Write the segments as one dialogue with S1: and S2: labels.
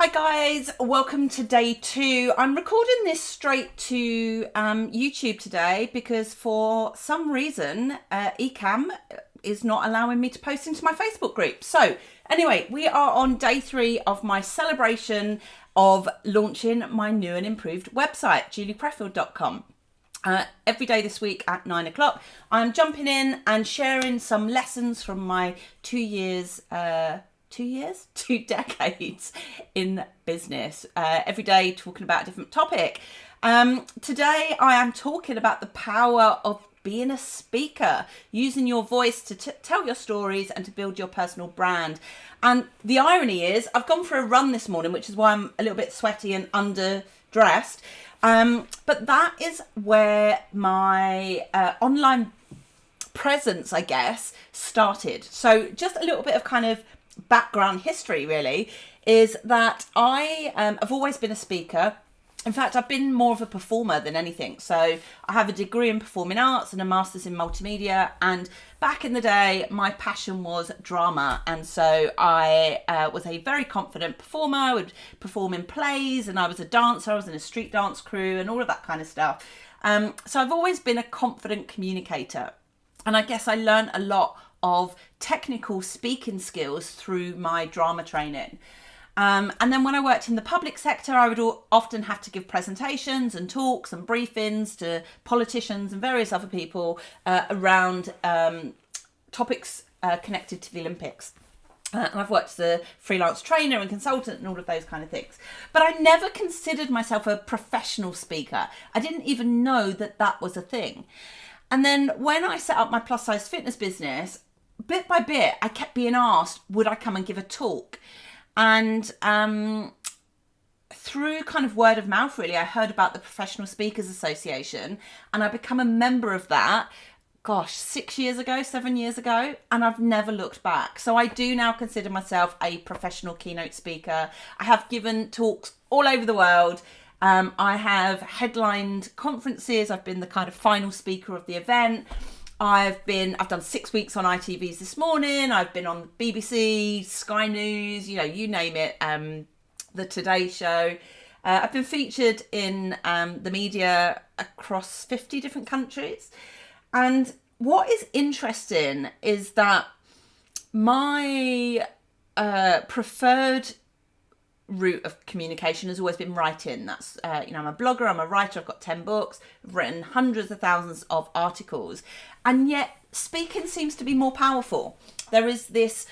S1: Hi guys, welcome to day 2. I'm recording this straight to YouTube today because for some reason Ecamm is not allowing me to post into my Facebook group. So anyway, we are on day 3 of my celebration of launching my new and improved website, juliepreffield.com. Every day this week at 9 o'clock, I'm jumping in and sharing some lessons from my 2 decades in business. Every day talking about a different topic. Today I am talking about the power of being a speaker, using your voice to tell your stories and to build your personal brand. And the irony is I've gone for a run this morning, which is why I'm a little bit sweaty and underdressed. But that is where my online presence, I guess, started. So just a little bit of kind of background history really is that I have always been a speaker. In fact, I've been more of a performer than anything. So I have a degree in performing arts and a master's in multimedia. And back in the day, my passion was drama. And so I was a very confident performer. I would perform in plays and I was a dancer. I was in a street dance crew and all of that kind of stuff. So I've always been a confident communicator. And I guess I learned a lot of technical speaking skills through my drama training. And then when I worked in the public sector, I would often have to give presentations and talks and briefings to politicians and various other people around topics connected to the Olympics. And I've worked as a freelance trainer and consultant and all of those kind of things. But I never considered myself a professional speaker. I didn't even know that that was a thing. And then when I set up my plus size fitness business, bit by bit, I kept being asked, would I come and give a talk? And through kind of word of mouth, really, I heard about the Professional Speakers Association and I become a member of that, 7 years ago, and I've never looked back. So I do now consider myself a professional keynote speaker. I have given talks all over the world. I have headlined conferences. I've been the kind of final speaker of the event. I've done 6 weeks on ITV's This Morning. I've been on BBC, Sky News, you name it, the Today Show. I've been featured in the media across 50 different countries. And what is interesting is that my preferred route of communication has always been writing. That's I'm a blogger, I'm a writer, I've got 10 books, I've written hundreds of thousands of articles, and yet speaking seems to be more powerful. There is this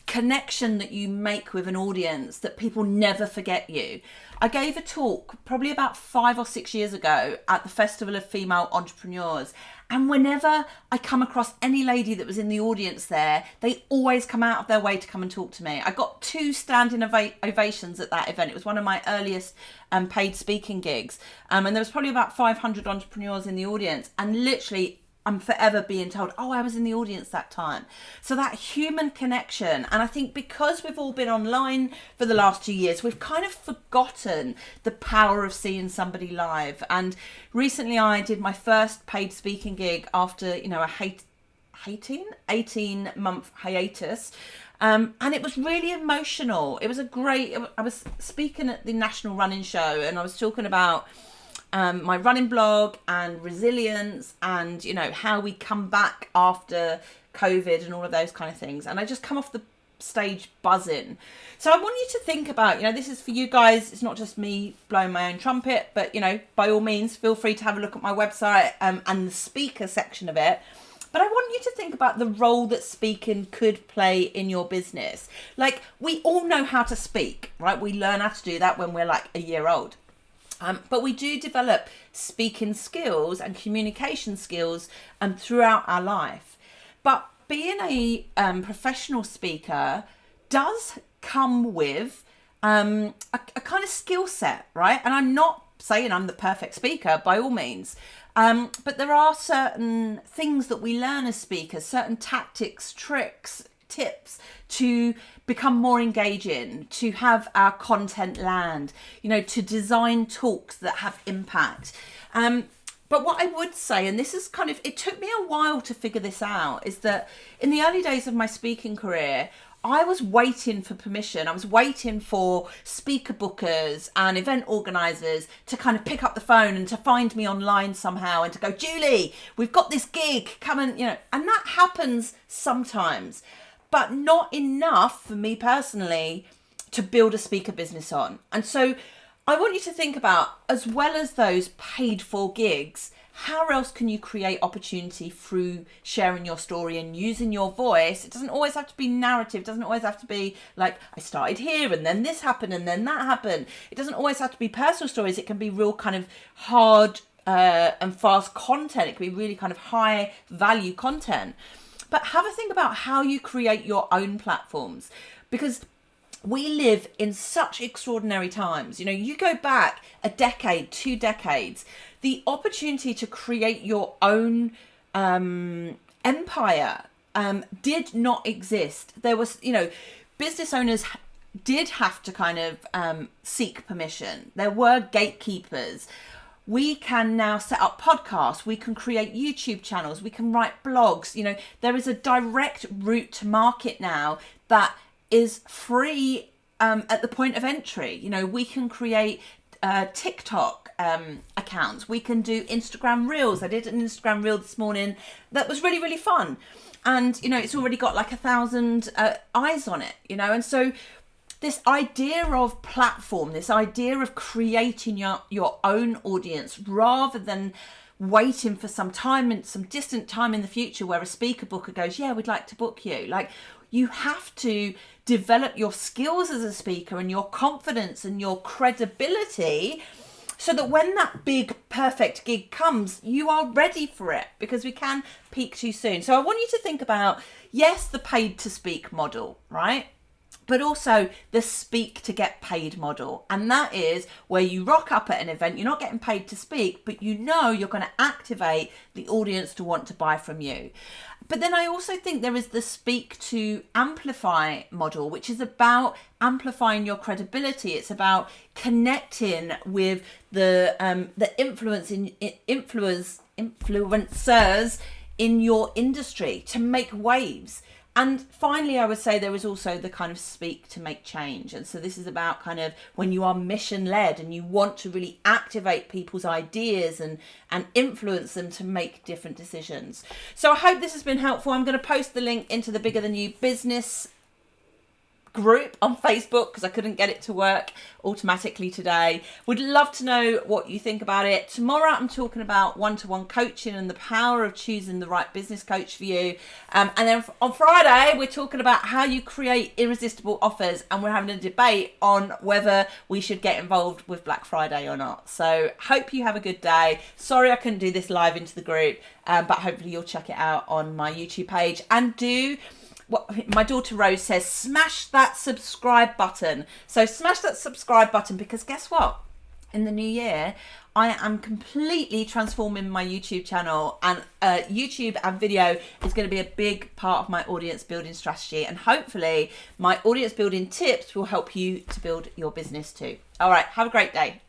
S1: connection that you make with an audience that people never forget you. I gave a talk probably about 5 or 6 years ago at the Festival of Female Entrepreneurs. And whenever I come across any lady that was in the audience there, they always come out of their way to come and talk to me. I got 2 standing ovations at that event. It was one of my earliest paid speaking gigs. And there was probably about 500 entrepreneurs in the audience. And literally, I'm forever being told, oh, I was in the audience that time. So that human connection. And I think because we've all been online for the last 2 years, we've kind of forgotten the power of seeing somebody live. And recently I did my first paid speaking gig after, a 18-month hiatus. And it was really emotional. It was I was speaking at the National Running Show and I was talking about my running blog and resilience and how we come back after COVID and all of those kind of things, and I just come off the stage buzzing. So I want you to think about, this is for you guys, it's not just me blowing my own trumpet, but by all means feel free to have a look at my website and the speaker section of it. But I want you to think about the role that speaking could play in your business. Like, we all know how to speak, right? We learn how to do that when we're like a year old. But we do develop speaking skills and communication skills throughout our life. But being a professional speaker does come with a kind of skill set, right? And I'm not saying I'm the perfect speaker by all means. But there are certain things that we learn as speakers, certain tactics, tricks, tips to become more engaging, to have our content land, to design talks that have impact. But what I would say, and this is it took me a while to figure this out, is that in the early days of my speaking career, I was waiting for permission. I was waiting for speaker bookers and event organisers to kind of pick up the phone and to find me online somehow and to go, Julie, we've got this gig, come and, and that happens sometimes, but not enough for me personally to build a speaker business on. And so I want you to think about, as well as those paid for gigs, how else can you create opportunity through sharing your story and using your voice? It doesn't always have to be narrative. It doesn't always have to be like, I started here and then this happened and then that happened. It doesn't always have to be personal stories. It can be real kind of hard and fast content. It can be really kind of high value content. But have a think about how you create your own platforms, because we live in such extraordinary times. You go back a decade, 2 decades, the opportunity to create your own empire did not exist. There was, business owners did have to kind of seek permission. There were gatekeepers. We can now set up podcasts. We can create YouTube channels. We can write blogs. There is a direct route to market now that is free at the point of entry. We can create TikTok accounts. We can do Instagram Reels. I did an Instagram Reel this morning that was really, really fun. And, it's already got like 1,000 eyes on it, and so this idea of platform, this idea of creating your own audience rather than waiting for some distant time in the future where a speaker booker goes, yeah, we'd like to book you. Like, you have to develop your skills as a speaker and your confidence and your credibility so that when that big perfect gig comes, you are ready for it, because we can peak too soon. So I want you to think about, yes, the paid to speak model, right? But also the speak to get paid model. And that is where you rock up at an event, you're not getting paid to speak, but you're going to activate the audience to want to buy from you. But then I also think there is the speak to amplify model, which is about amplifying your credibility. It's about connecting with the influencers in your industry to make waves. And finally, I would say there is also the kind of speak to make change. And so this is about kind of when you are mission led and you want to really activate people's ideas and influence them to make different decisions. So I hope this has been helpful. I'm going to post the link into the Bigger Than You business group on Facebook because I couldn't get it to work automatically today. Would love to know what you think about it. Tomorrow I'm talking about one-to-one coaching and the power of choosing the right business coach for you. And then on Friday we're talking about how you create irresistible offers, and we're having a debate on whether we should get involved with Black Friday or not. So hope you have a good day. Sorry I couldn't do this live into the group, but hopefully you'll check it out on my YouTube page. And do what my daughter Rose says, smash that subscribe button. So smash that subscribe button, because guess what? In the new year, I am completely transforming my YouTube channel, and YouTube and video is going to be a big part of my audience building strategy. And hopefully my audience building tips will help you to build your business too. All right, have a great day.